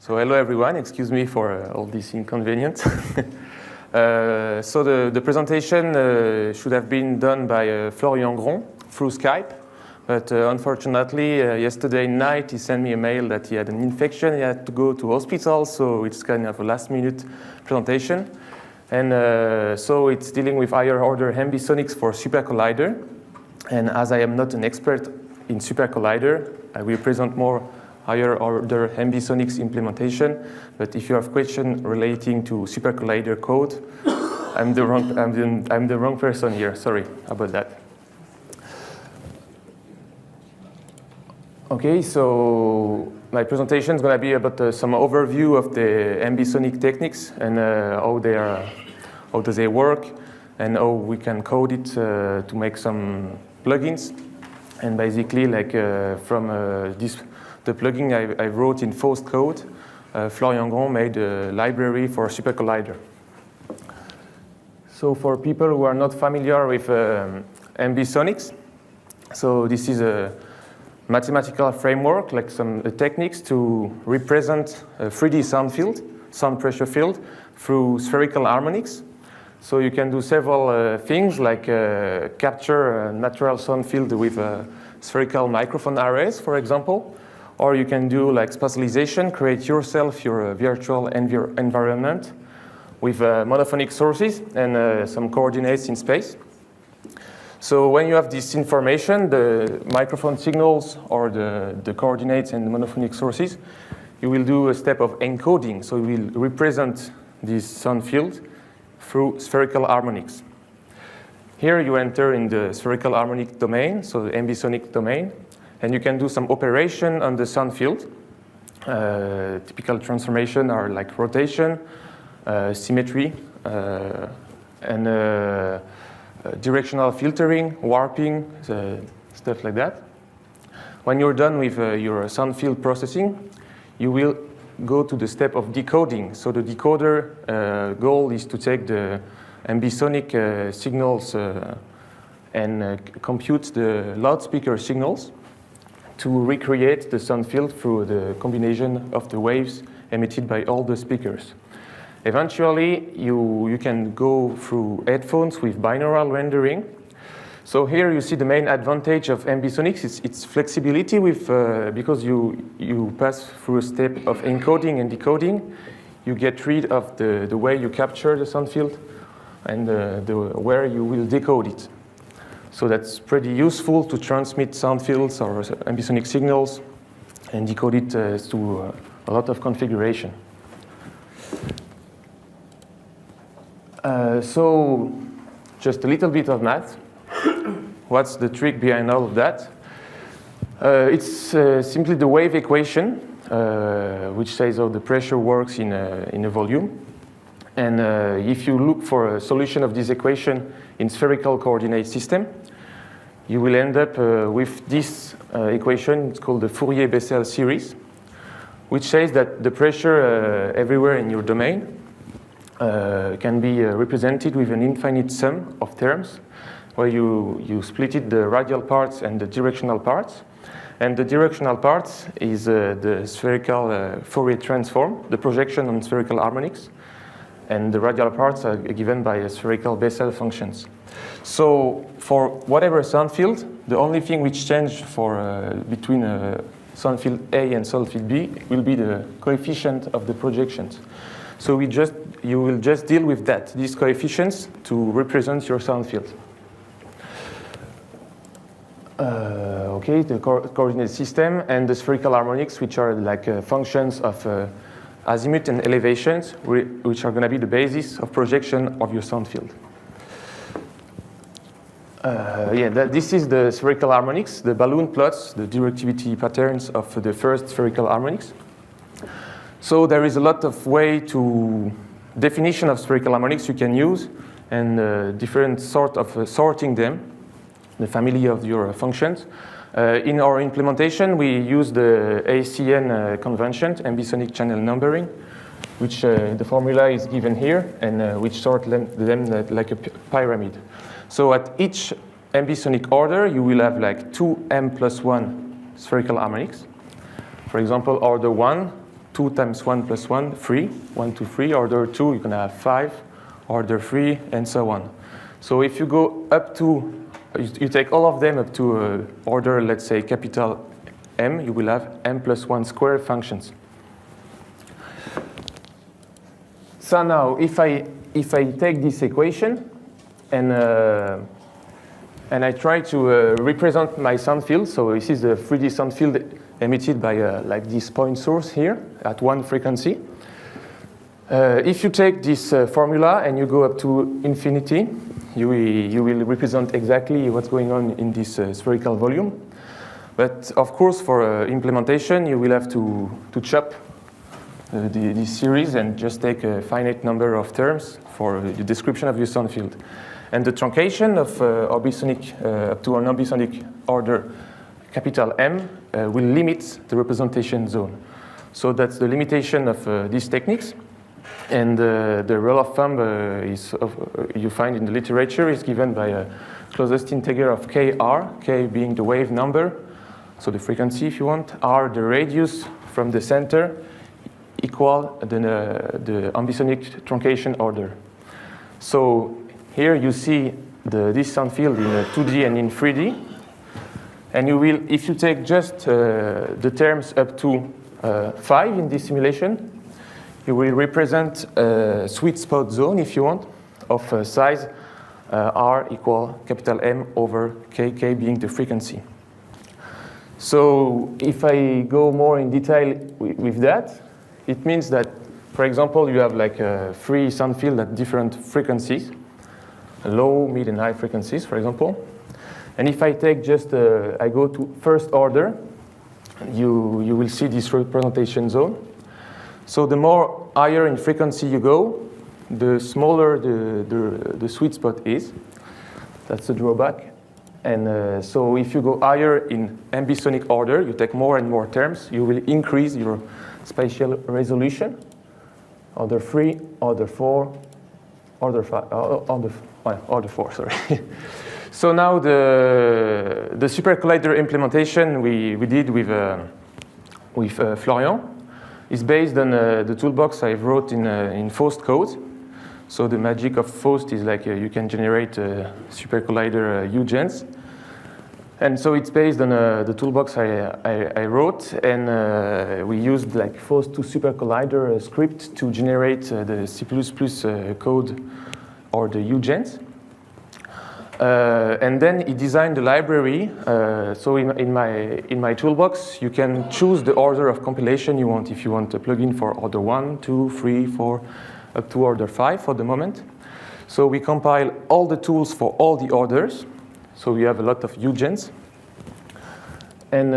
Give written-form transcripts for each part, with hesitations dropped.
So hello everyone, excuse me for all this inconvenience. So the presentation should have been done by Florian Grond through Skype, but unfortunately yesterday night he sent me a mail that he had an infection, he had to go to hospital, so it's kind of a last minute presentation. And so it's dealing with higher order Ambisonics for Supercollider. And as I am not an expert in Supercollider, I will present more higher order Ambisonics implementation. But if you have questions relating to Supercollider code, I'm the wrong person here. Sorry about that. Okay, so my presentation is going to be about some overview of the Ambisonic techniques and how do they work, and how we can code it to make some plugins. And basically, like from the plugin I wrote in Faust code, Florian Grond made a library for Supercollider. So for people who are not familiar with Ambisonics, so this is a mathematical framework, like some techniques to represent a 3D sound field, sound pressure field, through spherical harmonics. So you can do several things, like capture a natural sound field with spherical microphone arrays, for example. Or you can do like spatialization, create yourself your virtual environment with monophonic sources and some coordinates in space. So when you have this information, the microphone signals or the coordinates and the monophonic sources, you will do a step of encoding. So you will represent this sound field through spherical harmonics. Here you enter in the spherical harmonic domain, so the ambisonic domain, and you can do some operation on the sound field. Typical transformation are like rotation, symmetry, and directional filtering, warping, stuff like that. When you're done with your sound field processing, you will go to the step of decoding. So the decoder goal is to take the ambisonic signals and compute the loudspeaker signals to recreate the sound field through the combination of the waves emitted by all the speakers. Eventually, you can go through headphones with binaural rendering. So here you see the main advantage of Ambisonics. It's flexibility with because you pass through a step of encoding and decoding. You get rid of the way you capture the sound field and where you will decode it. So that's pretty useful to transmit sound fields or ambisonic signals and decode it to a lot of configuration. So just a little bit of math. What's the trick behind all of that? It's simply the wave equation, which says how the pressure works in a volume. And if you look for a solution of this equation in spherical coordinate system, you will end up with this equation. It's called the Fourier-Bessel series, which says that the pressure everywhere in your domain can be represented with an infinite sum of terms, where you split it the radial parts and the directional parts. And the directional parts is the spherical Fourier transform, the projection on spherical harmonics. And the radial parts are given by spherical Bessel functions. So for whatever sound field, the only thing which changes between sound field A and sound field B will be the coefficient of the projections. So you will just deal with that, these coefficients, to represent your sound field. Okay, the coordinate system and the spherical harmonics, which are like functions of azimuth and elevations, which are going to be the basis of projection of your sound field. This is the spherical harmonics. The balloon plots the directivity patterns of the first spherical harmonics. So there is a lot of way to definition of spherical harmonics you can use, and different sort of sorting them, the family of your functions. In our implementation, we use the ACN convention, ambisonic channel numbering, which the formula is given here, and which sort them like a pyramid. So at each ambisonic order, you will have like 2m plus 1 spherical harmonics. For example, order 1, 2 times 1 plus 1, 3, 1 to 3. Order 2, you're going to have 5. Order 3, and so on. So if you go up to, you take all of them up to order, let's say, capital M, you will have m plus 1 square functions. So now, if I take this equation and I try to represent my sound field, so this is the 3D sound field emitted by like this point source here at one frequency. If you take this formula and you go up to infinity, you will represent exactly what's going on in this spherical volume. But of course, for implementation, you will have to chop this series and just take a finite number of terms for the description of your sound field. And the truncation of Ambisonic up to an Ambisonic order capital M will limit the representation zone. So that's the limitation of these techniques. And the rule of thumb you find in the literature is given by a closest integer of kr, k being the wave number, so the frequency if you want, r the radius from the center, equal the Ambisonic truncation order. So here you see this sound field in 2D and in 3D. And you will, if you take just the terms up to 5 in this simulation, you will represent a sweet spot zone, if you want, of size r equal capital M over k being the frequency. So if I go more in detail with that, it means that, for example, you have like 3 sound fields at different frequencies, low, mid, and high frequencies, for example. And if I take just, I go to first order, you will see this representation zone. So the more higher in frequency you go, the smaller the sweet spot is. That's the drawback. And so if you go higher in ambisonic order, you take more and more terms, you will increase your spatial resolution. Order 3, order 4, order 5, order 4, sorry. So now the Supercollider implementation we did with Florian is based on the toolbox I wrote in Faust code. So the magic of Faust is like you can generate Supercollider UGens. And so it's based on the toolbox I wrote, and we used like Faust to Supercollider script to generate the C++ code or the UGens. And then he designed the library. So in my toolbox, you can choose the order of compilation you want. If you want a plugin for order 1, 2, 3, 4, up to order 5 for the moment. So we compile all the tools for all the orders. So we have a lot of UGens. And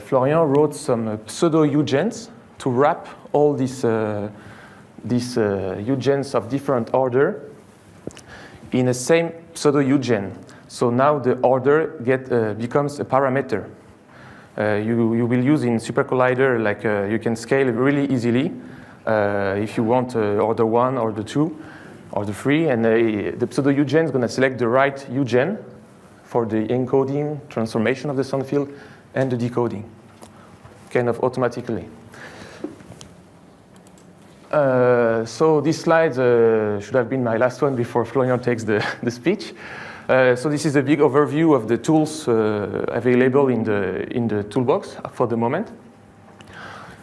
Florian wrote some pseudo UGens to wrap all these UGens of different order in a same pseudo UGen. So now the order becomes a parameter. You will use in Supercollider, like you can scale really easily if you want order 1, order 2, order 3, and the pseudo UGen is going to select the right UGen for the encoding, transformation of the sound field, and the decoding, kind of automatically. So these slides should have been my last one before Florian takes the speech. So this is a big overview of the tools available in the toolbox for the moment.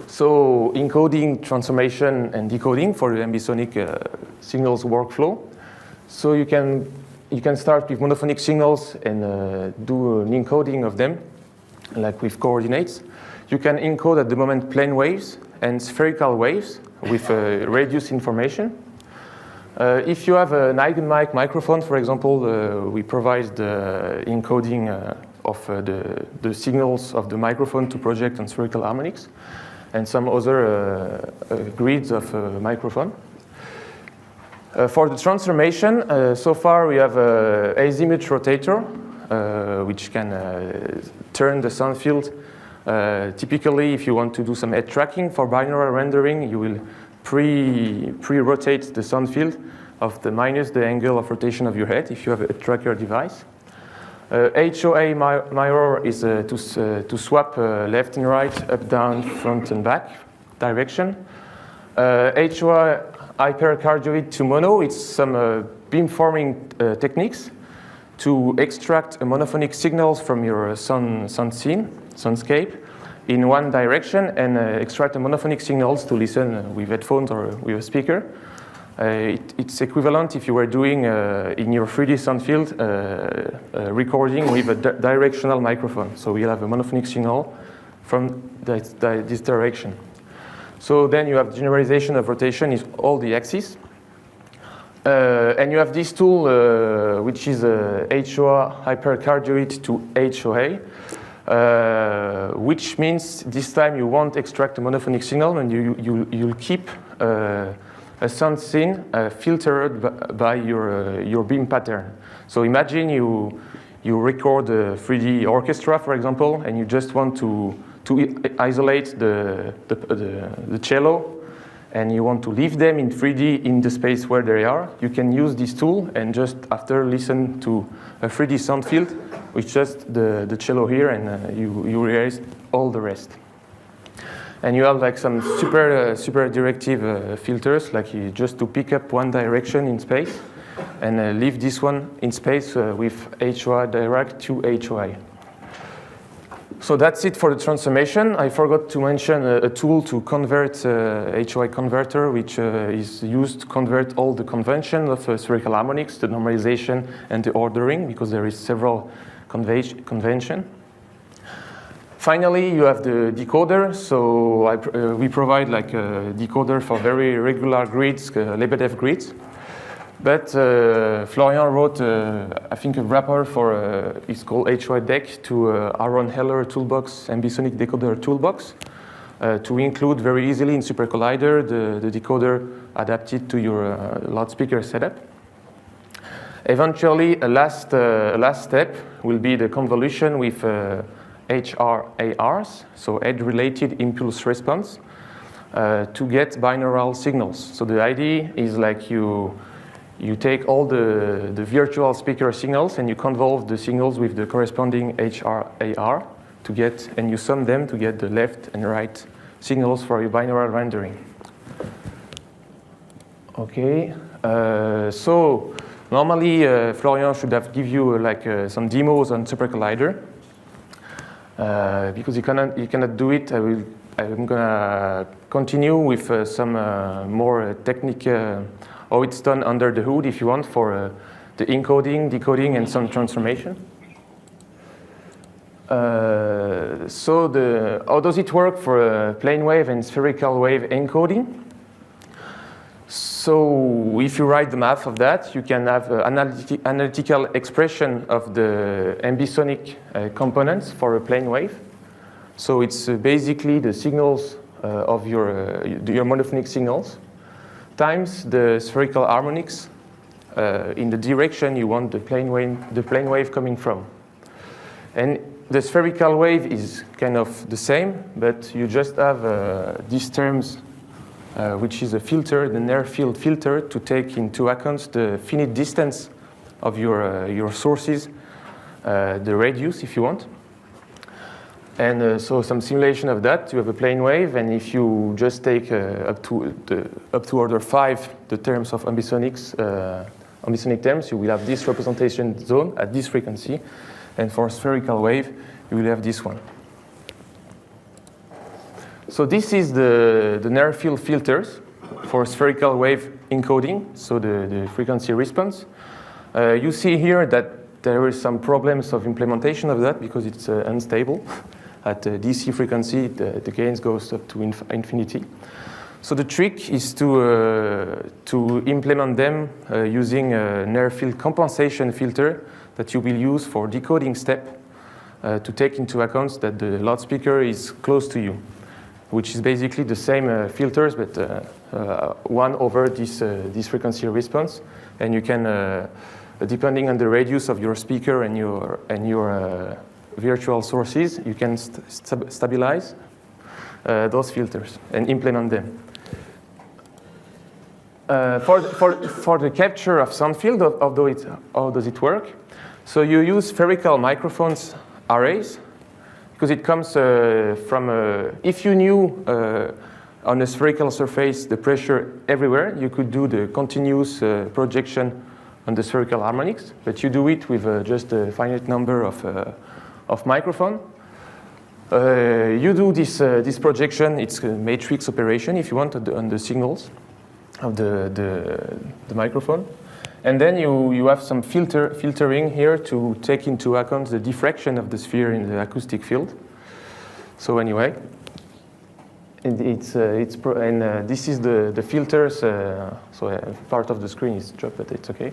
So encoding, transformation, and decoding for the ambisonic signals workflow. So you can start with monophonic signals and do an encoding of them, like with coordinates. You can encode at the moment plane waves and spherical waves with radius information. If you have an eigenmic microphone, for example, we provide the encoding of the signals of the microphone to project on spherical harmonics, and some other grids of microphone. For the transformation, so far we have an azimuth rotator, which can turn the sound field. Typically, if you want to do some head tracking for binaural rendering, you will pre-rotate the sound field of minus the angle of rotation of your head if you have a tracker device. HOA mirror is to swap left and right, up, down, front, and back direction. HOI hypercardioid to mono, it's some beamforming techniques to extract monophonic signals from your soundscape in one direction and extract the monophonic signals to listen with headphones or with a speaker. It's equivalent if you were doing in your 3D sound field recording with a directional microphone. So we'll have a monophonic signal from this direction. So then you have generalization of rotation is all the axes. And you have this tool, which is HOA hypercardioid to HOA, which means this time you won't extract a monophonic signal and you'll keep a sound scene filtered by your beam pattern. So imagine you record a 3D orchestra, for example, and you just want to isolate the cello, and you want to leave them in 3D in the space where they are. You can use this tool and just after listen to a 3D sound field with just the cello here, and you erase all the rest. And you have like some super directive filters, like just to pick up one direction in space and leave this one in space with HOI direct to HOI. So that's it for the transformation. I forgot to mention a tool to convert HOI converter, which is used to convert all the convention of spherical harmonics, the normalization and the ordering, because there is several convention. Finally, you have the decoder. So we provide like a decoder for very regular grids, Lebedev grids. But Florian wrote, I think, a wrapper for, it's called HOI deck, to Aaron Heller toolbox, Ambisonics decoder toolbox, to include very easily in Supercollider the decoder adapted to your loudspeaker setup. Eventually, a last step will be the convolution with HRARs, so edge-related impulse response, to get binaural signals. So the idea is like you take all the virtual speaker signals and you convolve the signals with the corresponding HRAR to get, and you sum them to get the left and right signals for your binaural rendering. Okay, so normally Florian should have give you some demos on Supercollider. Because you cannot do it, I'm gonna continue with some more technique, how it's done under the hood, if you want, for the encoding, decoding, and some transformation. So how does it work for plane wave and spherical wave encoding? So if you write the math of that, you can have analytical expression of the ambisonic components for a plane wave. So it's basically the signals of your monophonic signals times the spherical harmonics in the direction you want the plane wave coming from. And the spherical wave is kind of the same, but you just have these terms, which is a filter, the near-field filter, to take into account the finite distance of your sources, the radius, if you want. And so some simulation of that, you have a plane wave, and if you just take up to order 5 the terms of ambisonic terms, you will have this representation zone at this frequency, and for spherical wave, you will have this one. So this is the near-field filters for spherical wave encoding, so the frequency response. You see here that there is some problems of implementation of that because it's unstable. At DC frequency, the gains goes up to infinity. So the trick is to implement them using a near-field compensation filter that you will use for decoding step to take into account that the loudspeaker is close to you, which is basically the same filters, but 1 over this frequency response. And you can, depending on the radius of your speaker and your virtual sources, you can stabilize those filters and implement them. For the capture of sound field, how does it work? So you use spherical microphones arrays, because it comes from, if you knew on a spherical surface the pressure everywhere. You could do the continuous projection on the spherical harmonics, but you do it with just a finite number of microphone. You do this projection, it's a matrix operation if you want on the signals of the microphone. And then you have some filtering here to take into account the diffraction of the sphere in the acoustic field. So anyway, this is the filters. So part of the screen is dropped, but it's okay.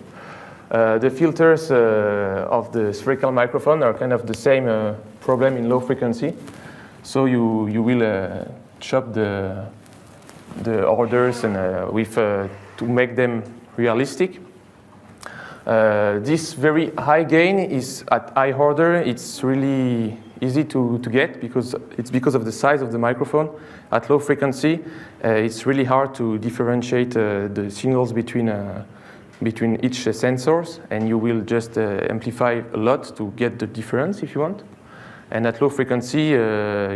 The filters of the spherical microphone are kind of the same problem in low frequency. So you will chop the orders and to make them realistic. This very high gain is at high order. It's really easy to get because of the size of the microphone. At low frequency, it's really hard to differentiate the signals between each sensors, and you will just amplify a lot to get the difference if you want. And at low frequency,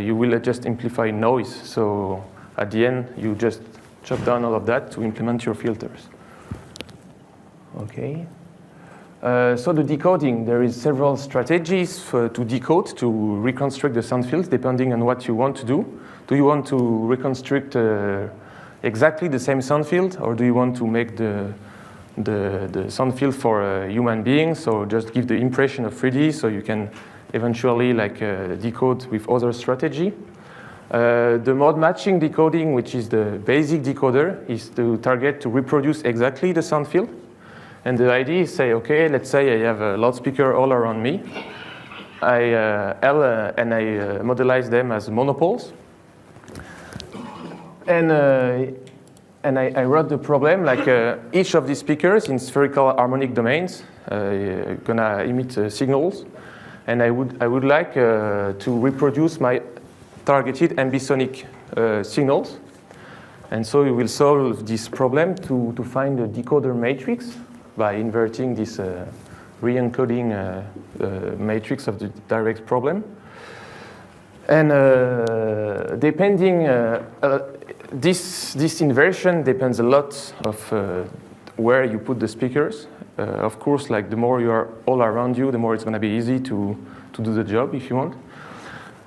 you will just amplify noise. So at the end, you just chop down all of that to implement your filters. Okay. So the decoding, there is several strategies to decode, to reconstruct the sound fields depending on what you want to do. Do you want to reconstruct exactly the same sound field, or do you want to make the sound field for human beings, or just give the impression of 3D so you can eventually decode with other strategy? The mode matching decoding, which is the basic decoder, is to target to reproduce exactly the sound field. And the idea is say, okay, let's say I have a loudspeaker all around me. And I modelize them as monopoles. And I wrote the problem like each of these speakers in spherical harmonic domains gonna emit signals, and I would like to reproduce my targeted ambisonic signals. And so we will solve this problem to find the decoder matrix by inverting this re-encoding matrix of the direct problem. And depending, this inversion depends a lot of where you put the speakers. Of course, like the more you are all around you, the more it's going to be easy to do the job if you want.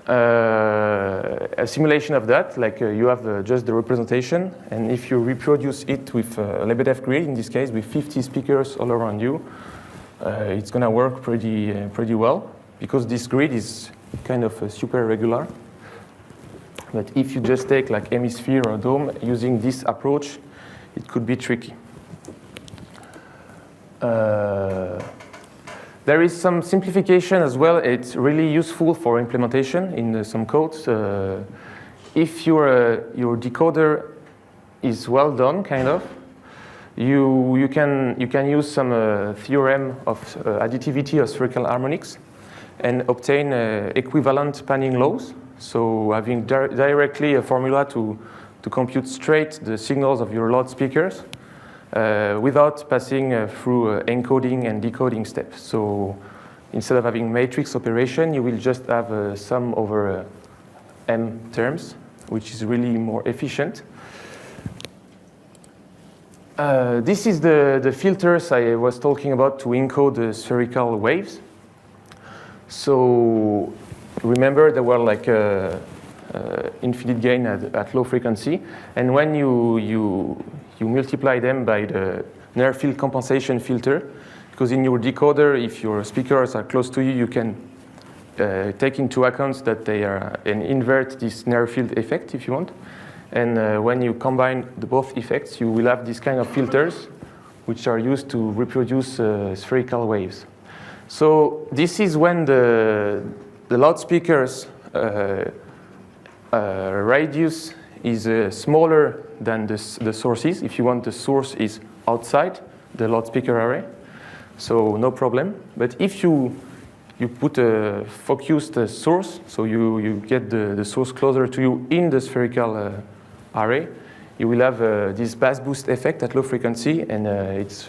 A simulation of that, like you have just the representation, and if you reproduce it with a Lebedev grid, in this case with 50 speakers all around you, it's going to work pretty well, because this grid is kind of super regular. But if you just take like hemisphere or dome, using this approach, it could be tricky. There is some simplification as well. It's really useful for implementation in some codes. If your decoder is well done, kind of, you can use some theorem of additivity of spherical harmonics and obtain equivalent panning laws. So having directly a formula to compute straight the signals of your loudspeakers without passing through encoding and decoding steps. So instead of having matrix operation, you will just have sum over m terms, which is really more efficient. This is the filters I was talking about to encode the spherical waves. So remember, there were like infinite gain at low frequency, and when you multiply them by the near field compensation filter, because in your decoder, if your speakers are close to you, you can take into account that they are and invert this near field effect if you want. And when you combine the both effects, you will have these kind of filters, which are used to reproduce spherical waves. So this is when the loudspeakers radius is smaller than the sources. If you want, the source is outside the loudspeaker array, so no problem. But if you put a focused source, so you get the source closer to you in the spherical array, you will have this bass boost effect at low frequency, and it's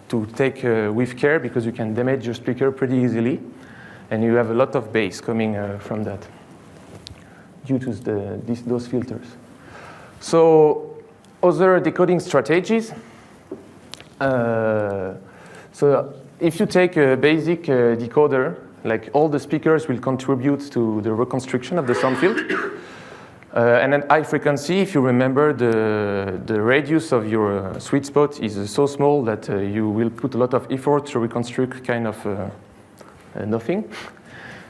to take with care because you can damage your speaker pretty easily, and you have a lot of bass coming from that due to those filters. So other decoding strategies. So if you take a basic decoder, like all the speakers will contribute to the reconstruction of the sound field. And at high frequency, if you remember, the radius of your sweet spot is so small that you will put a lot of effort to reconstruct kind of nothing.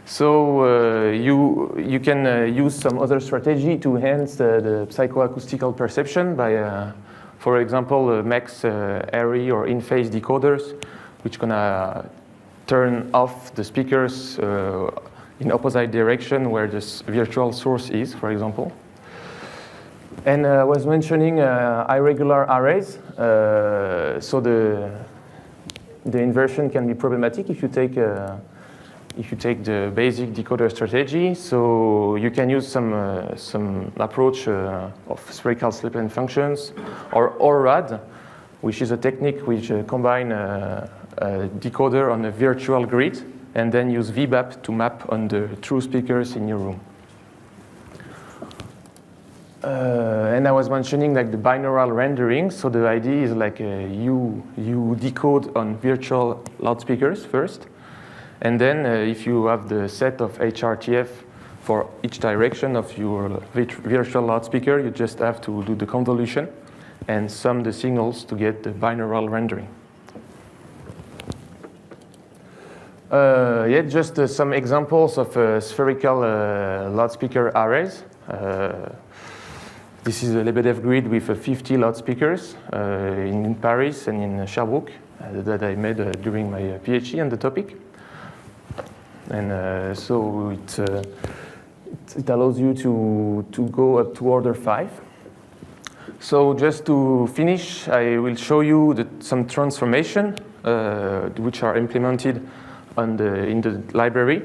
So you can use some other strategy to enhance the psychoacoustical perception by, for example, max airy or in-phase decoders, which gonna turn off the speakers in opposite direction where this virtual source is, for example. And I was mentioning irregular arrays. So the inversion can be problematic if you take the basic decoder strategy. So you can use some approach of spherical slip-length functions or ORAD, which is a technique which combine a decoder on a virtual grid and then use VBAP to map on the true speakers in your room. And I was mentioning like the binaural rendering. So the idea is like you decode on virtual loudspeakers first. And then if you have the set of HRTF for each direction of your virtual loudspeaker, you just have to do the convolution and sum the signals to get the binaural rendering. Yeah, just some examples of spherical loudspeaker arrays. This is a Lebedev grid with 50 loudspeakers in Paris and in Sherbrooke that I made during my PhD on the topic. And so it allows you to go up to order 5. So just to finish, I will show you some transformation which are implemented in the library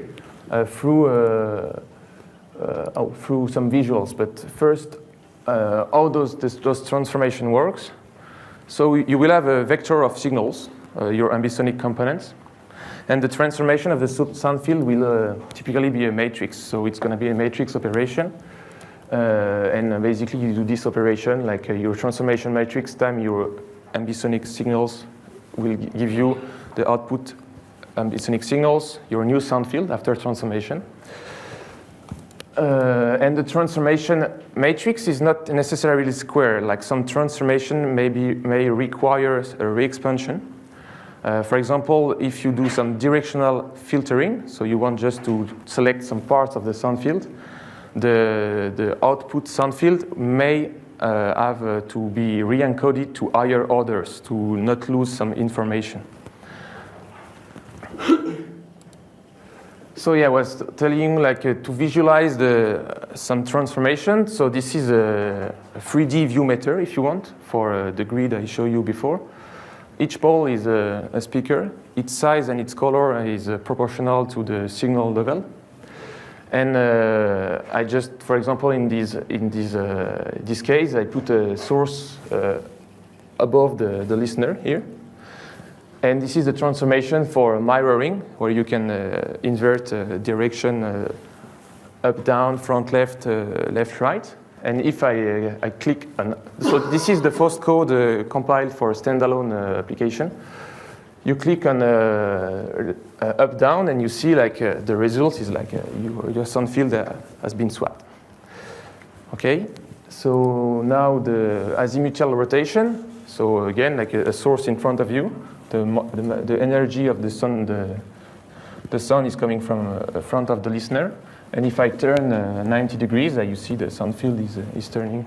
through some visuals. But first, how those transformation works. So you will have a vector of signals, your ambisonic components. And the transformation of the sound field will typically be a matrix. So it's going to be a matrix operation. And basically, you do this operation, like your transformation matrix time your ambisonic signals will give you the output ambisonic signals, your new sound field after transformation. And the transformation matrix is not necessarily square. Like some transformation may require a re-expansion. For example, if you do some directional filtering, so you want just to select some parts of the sound field, the output sound field may have to be re-encoded to higher orders to not lose some information. So yeah, I was telling you like to visualize some transformation. So this is a 3D view meter, if you want, for the grid I showed you before. Each pole is a speaker. Its size and its color is proportional to the signal level. And I just, for example, in this case, I put a source above the listener here. And this is the transformation for mirroring, where you can invert direction up, down, front, left, left, right. And if I click on, so this is the first code compiled for a standalone application. You click on up, down, and you see like the result is like your sound field has been swapped. Okay, so now the azimuthal rotation. So again, like a source in front of you. The energy of the sun, the sun is coming from front of the listener. And if I turn 90 degrees, you see the sound field is turning.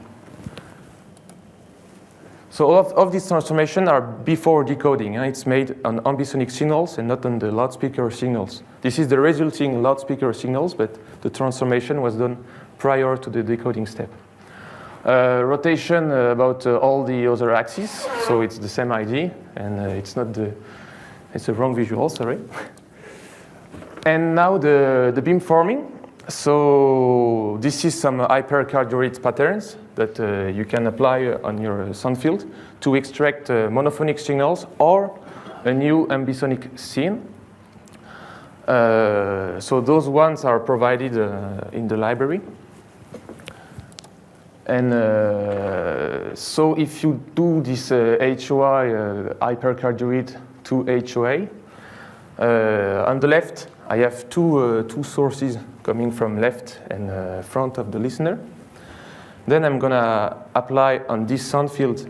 So all of these transformations are before decoding. It's made on ambisonic signals and not on the loudspeaker signals. This is the resulting loudspeaker signals, but the transformation was done prior to the decoding step. Rotation about all the other axes, so it's the same idea, and it's a wrong visual, sorry. And now the beamforming. So this is some hypercardioid patterns that you can apply on your sound field to extract monophonic signals or a new ambisonic scene. So those ones are provided in the library. And so if you do this HOI hypercardioid to HOA, on the left, I have two sources coming from left and front of the listener. Then I'm gonna apply on this sound field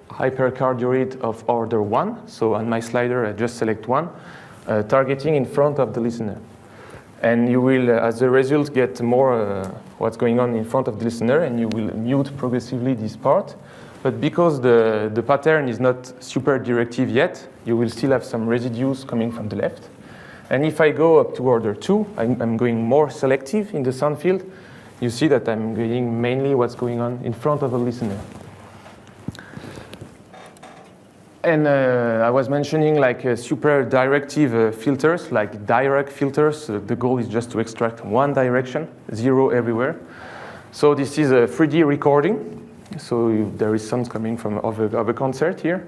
hypercardioid of order 1. So on my slider, I just select 1, targeting in front of the listener. And you will, as a result, get more what's going on in front of the listener, and you will mute progressively this part. But because the pattern is not super directive yet, you will still have some residues coming from the left. And if I go up to order 2, I'm going more selective in the sound field. You see that I'm getting mainly what's going on in front of the listener. And I was mentioning like super directive filters, like direct filters. The goal is just to extract one direction, 0 everywhere. So this is a 3D recording. So there is sound coming from of a concert here.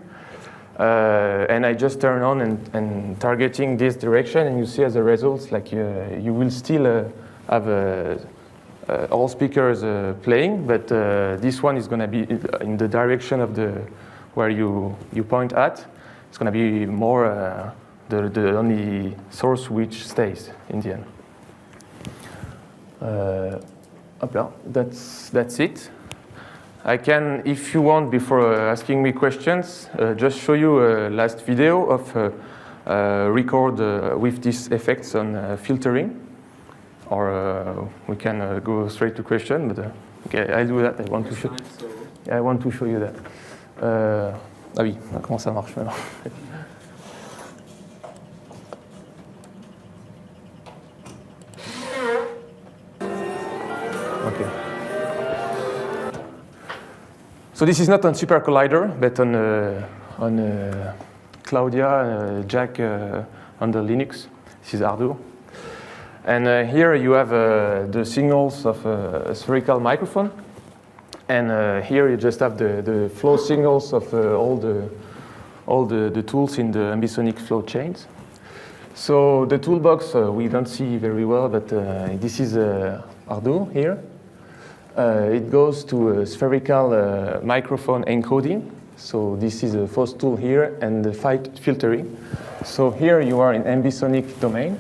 And I just turn on and targeting this direction, and you see as a result, like you will still have all speakers playing, but this one is going to be in the direction of the where you point at. It's going to be more the only source which stays in the end. That's it. I can, if you want, before asking me questions, just show you a last video of record with these effects on filtering. Or we can go straight to question, but okay, I'll do that. I want to show you that. Ah oui, comment ça marche maintenant? Okay. So this is not on Supercollider, but on Claudia, Jack on the Linux. This is Arduino. And here you have the signals of a spherical microphone. And here you just have the flow signals of all the tools in the Ambisonics flow chains. So the toolbox we don't see very well, but this is Arduino here. It goes to a spherical microphone encoding. So this is the first tool here, and the filtering. So here you are in Ambisonic domain.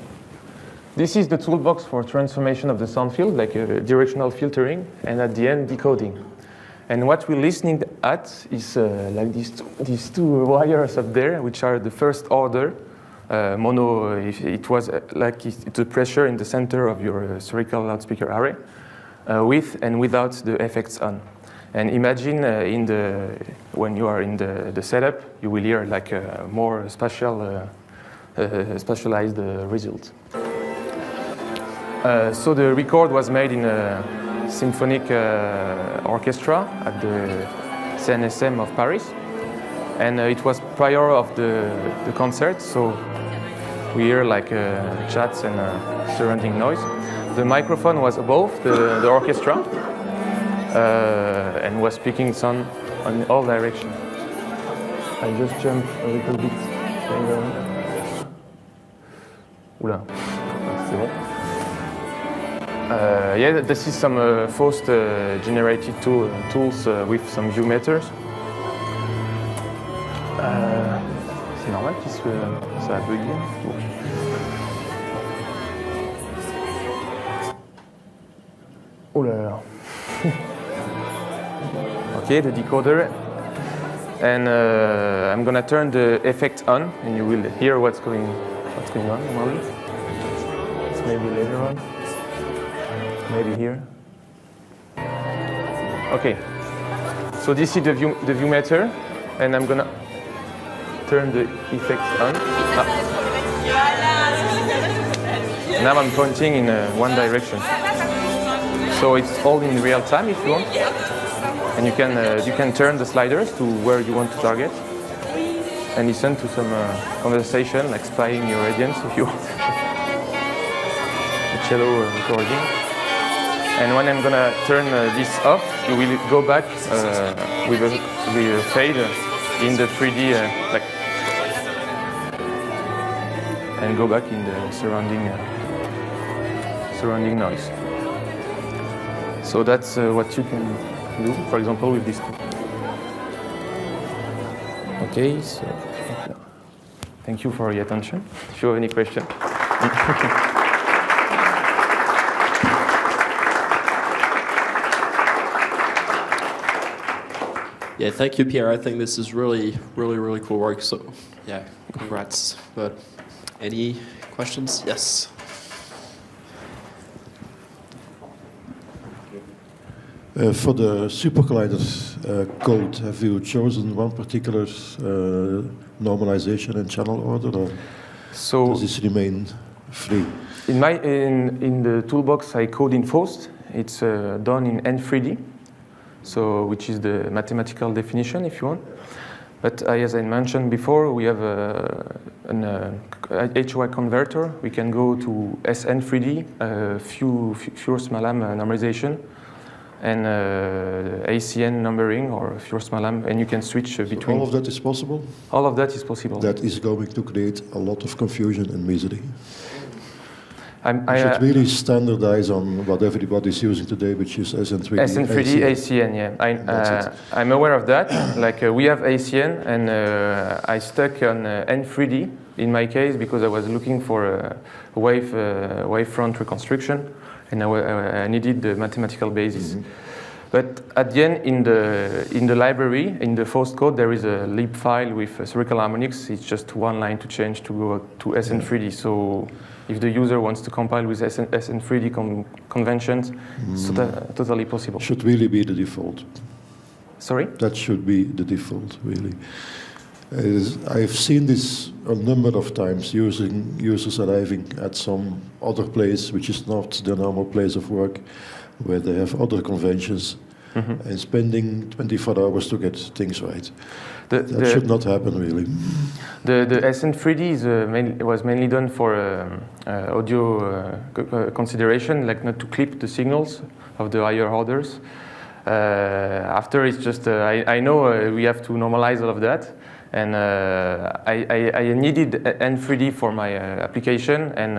This is the toolbox for transformation of the sound field, like directional filtering, and at the end, decoding. And what we're listening at is like these two wires up there, which are the first order mono. It was like it's the pressure in the center of your spherical loudspeaker array, with and without the effects on. And imagine when you are in the setup, you will hear like a more specialized result. So the record was made in a symphonic orchestra at the CNSM of Paris, and it was prior of the concert, so we hear like chats and surrounding noise. The microphone was above the orchestra and was speaking sound in all directions. I just jumped a little bit. Oula, c'est bon. Yeah, this is some generated tools with some view meters. C'est normal que ça a bugué. Oh là là. Okay, the decoder. And I'm gonna turn the effect on, and you will hear what's going on. It's maybe later on. Maybe here. Okay. So this is the view meter, and I'm gonna turn the effects on. Now I'm pointing in one direction. So it's all in real time if you want, and you can turn the sliders to where you want to target, and listen to some conversation, like spying your audience if you want. The cello recording. And when I'm gonna turn this off, you will go back with a fade in the 3D, and go back in the surrounding noise. So that's what you can do, for example, with this tool. Okay, so thank you for your attention. If you have any questions. Yeah, thank you, Pierre. I think this is really, really, really cool work. So, yeah, congrats. But any questions? Yes. For the Supercollider code, have you chosen one particular normalization and channel order, or does this remain free? In the toolbox, I code in Faust. It's done in N3D, so which is the mathematical definition, if you want. But as I mentioned before, we have an HOI converter. We can go to SN3D, Furst-Mallam normalization, and ACN numbering or Furst-Mallam, and you can switch between. All of that is possible? All of that is possible. That is going to create a lot of confusion and misery. I should really standardize on what everybody's using today, which is SN3D. SN3D, ACN, yeah. I'm aware of that. Like we have ACN, and I stuck on N3D in my case because I was looking for a wavefront reconstruction, and I needed the mathematical basis. Mm-hmm. But at the end, in the library, in the Faust code, there is a lib file with spherical harmonics. It's just one line to change to go to SN3D. So if the user wants to compile with SN3D conventions, it's totally possible. Should really be the default. Sorry? That should be the default, really. I've seen this a number of times, users arriving at some other place, which is not their normal place of work, where they have other conventions, and spending 24 hours to get things right. That should not happen, really. The SN3D was mainly done for audio consideration, like not to clip the signals of the higher orders. After it's just, I know we have to normalize all of that, and I needed N3D for my application, and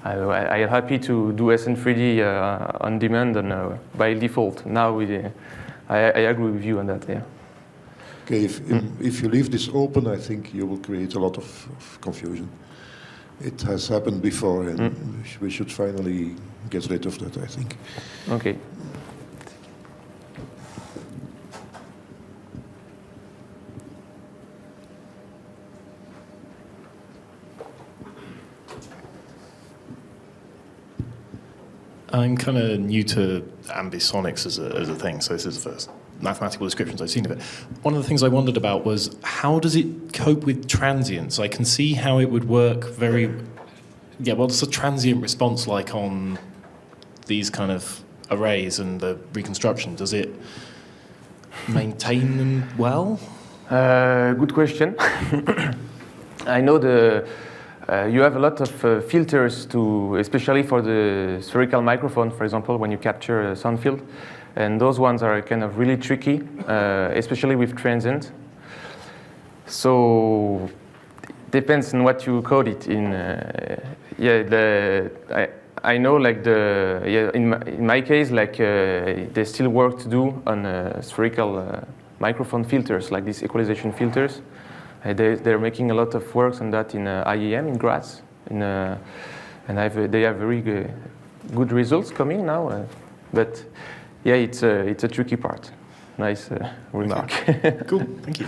I am happy to do SN3D on demand and by default. Now I agree with you on that, yeah. Okay, if you leave this open, I think you will create a lot of confusion. It has happened before, and we should finally get rid of that, I think. Okay. I'm kind of new to Ambisonics as a thing, so this is the first mathematical descriptions I've seen of it. One of the things I wondered about was, how does it cope with transients? I can see how it would work what's the transient response like on these kind of arrays and the reconstruction? Does it maintain them well? Good question. I know you have a lot of filters especially for the spherical microphone, for example, when you capture a sound field. And those ones are kind of really tricky, especially with transient. So depends on what you code it in. I know, like in my case, like there's still work to do on spherical microphone filters, like these equalization filters. They're making a lot of work on that in IEM in Graz, and they have very good results coming now. But yeah, it's a tricky part. Nice remark. Cool, thank you.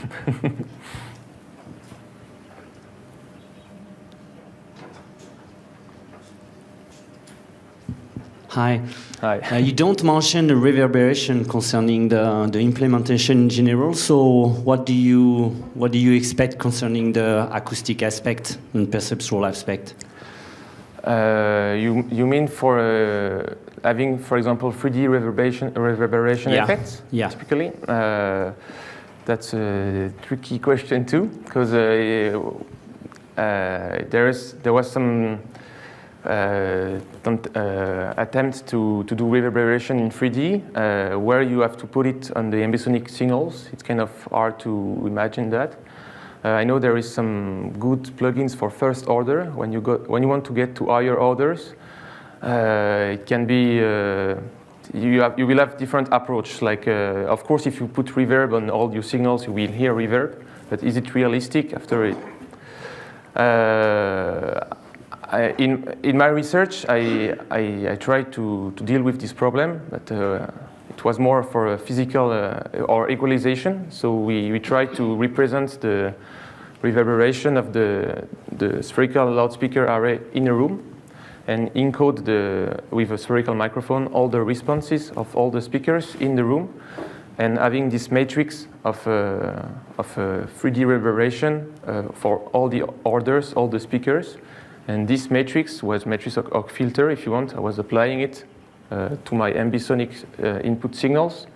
Hi. Hi. You don't mention the reverberation concerning the implementation in general. So what do you expect concerning the acoustic aspect and perceptual aspect? You mean for having, for example, 3D reverberation effects? Yeah. Typically, that's a tricky question too, because there was some attempt to do reverberation in 3D, where you have to put it on the ambisonic signals. It's kind of hard to imagine that. I know there is some good plugins for first order. When you want to get to higher orders, it can be you will have different approach. Like, of course, if you put reverb on all your signals, you will hear reverb. But is it realistic after it? In my research, I tried to deal with this problem, but it was more for a physical or equalization. So we tried to represent the reverberation of the spherical loudspeaker array in a room, and encode with a spherical microphone all the responses of all the speakers in the room, and having this matrix of 3D reverberation for all the orders, all the speakers. And this matrix was matrix of filter, if you want. I was applying it to my Ambisonics input signals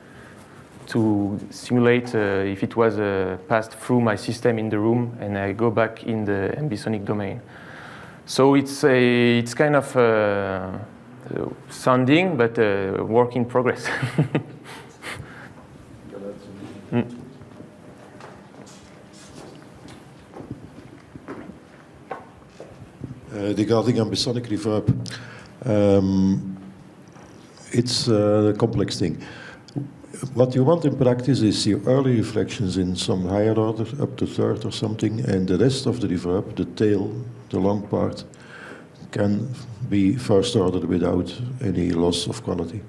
to simulate if it was passed through my system in the room, and I go back in the Ambisonic domain. So it's kind of sounding, but work in progress. Regarding ambisonic reverb, it's a complex thing. What you want in practice is your early reflections in some higher order, up to third or something, and the rest of the reverb, the tail, the long part, can be first order without any loss of quality.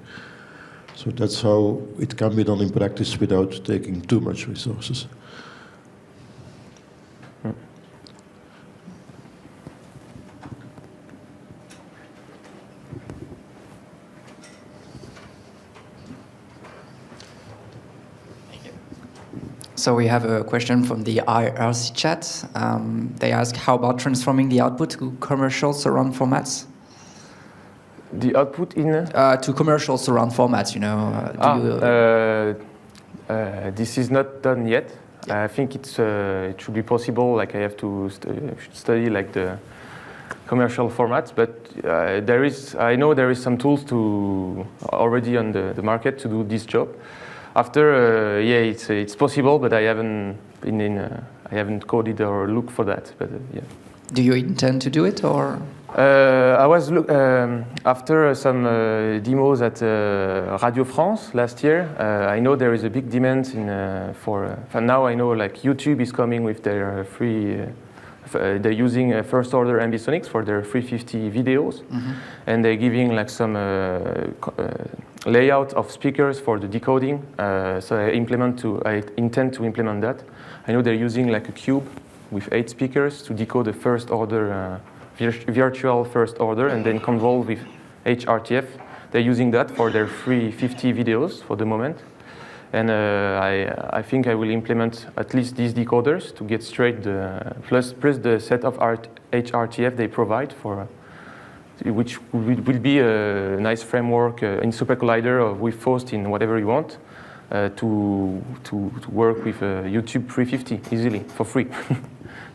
So that's how it can be done in practice without taking too much resources. So we have a question from the IRC chat. They ask, how about transforming the output to commercial surround formats? The output in? To commercial surround formats, you know. This is not done yet. I think it should be possible. Like I have to study like the commercial formats, but I know there is some tools already on the market to do this job. After, it's possible, but I haven't coded or looked for that. But yeah. Do you intend to do it, or? I was after some demos at Radio France last year. I know there is a big demand for now. I know like YouTube is coming with their free. They're using first order Ambisonics for their 350 videos, and they're giving like some layout of speakers for the decoding. So I intend to implement that. I know they're using like a cube with 8 speakers to decode the first order, virtual first order, and then convolve with HRTF. They're using that for their 350 videos for the moment. And I think I will implement at least these decoders to get straight plus the set of HRTF they provide for, which will be a nice framework in Supercollider with Faust in whatever you want to work with YouTube 350 easily for free.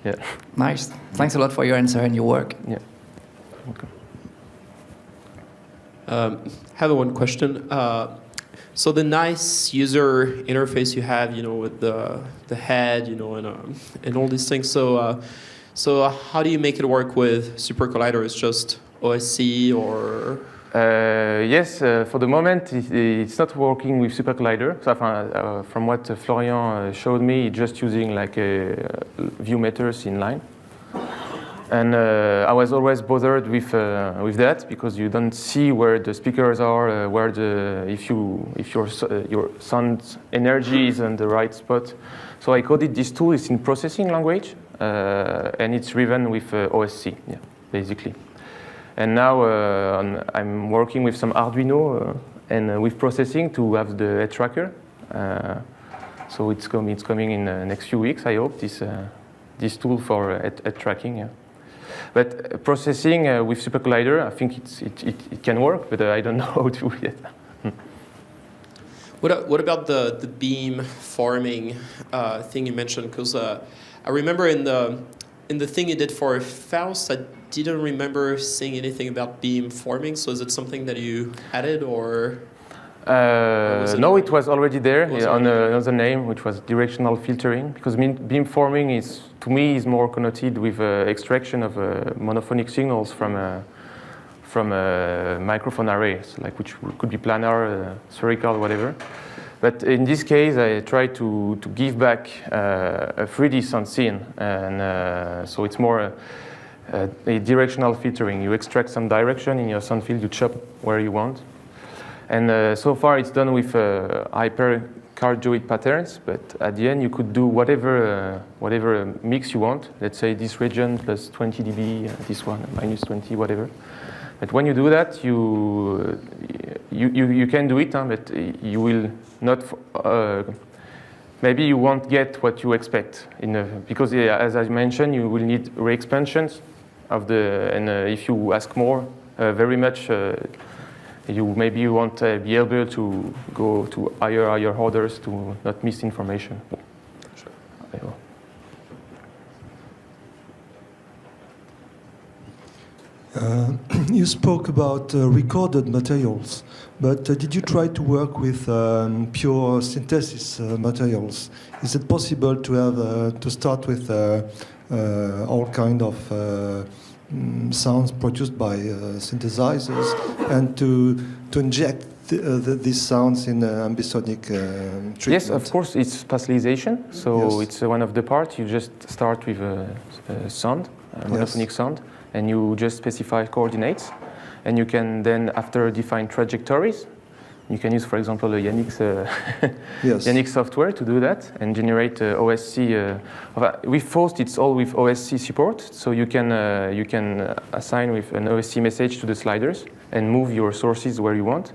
Yeah. Nice. Thanks a lot for your answer and your work. Yeah. Okay. Have one question. So the nice user interface you have, you know, with the head, you know, and all these things. So how do you make it work with Supercollider? It's just OSC or? Yes, for the moment it's not working with Supercollider. So from what Florian showed me, it's just using like view meters in line. And I was always bothered with that because you don't see where the speakers are, if your sound energy is on the right spot. So I coded this tool. It's in processing language, and it's driven with OSC, yeah, basically. And now I'm working with some Arduino and with processing to have the head tracker. So it's coming in the next few weeks. I hope this tool for head tracking. Yeah. But processing with Supercollider, I think it can work, but I don't know how to yet. What about the beam forming thing you mentioned? Because I remember in the thing you did for Faust, I didn't remember seeing anything about beam forming. So is it something that you added, or? No, it was already there on another name, which was directional filtering, because beamforming to me is more connoted with extraction of monophonic signals from from microphone arrays, like which could be planar, spherical, whatever. But in this case, I try to give back a 3D sound scene, and so it's more a directional filtering. You extract some direction in your sound field, you chop where you want. And so far it's done with hypercardioid patterns, but at the end you could do whatever mix you want. Let's say this region plus 20 dB, this one minus 20, whatever. But when you do that, you can do it, but you will not. Maybe you won't get what you expect because as I mentioned, you will need re-expansions of the, and if you ask more, very much, maybe you won't be able to go to higher orders to not miss information. Sure. You spoke about recorded materials, but did you try to work with pure synthesis materials? Is it possible to have to start with all kind of sounds produced by synthesizers and to inject these sounds in ambisonic treatment? Yes, of course, it's spatialization. So yes. It's one of the parts. You just start with a sound, a monophonic sound, and you just specify coordinates. And you can then, after, define trajectories. You can use, for example, Yannick's Yannick software to do that and generate OSC. With FOST, it's all with OSC support, so you can assign with an OSC message to the sliders and move your sources where you want.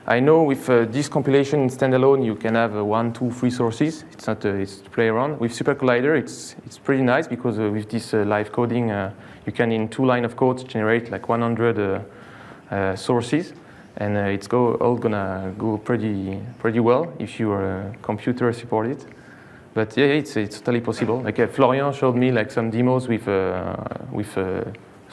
I know with this compilation in standalone, you can have 1, 2, 3 sources. It's not it's to play around. With Supercollider, it's pretty nice because with this live coding, you can in 2 lines of code generate like 100 sources. And it's all gonna go pretty well if your computer support it. But yeah, it's totally possible. Like Florian showed me like some demos with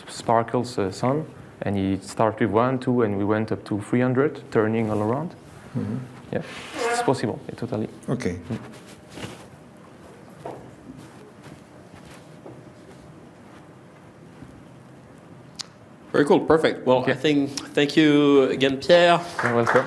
Sparkle's sound, and he started with 1, 2, and we went up to 300, turning all around. Mm-hmm. Yeah, it's possible. Yeah, totally. Okay. Mm. Very cool, perfect. Well, I think, thank you again, Pierre. You're welcome.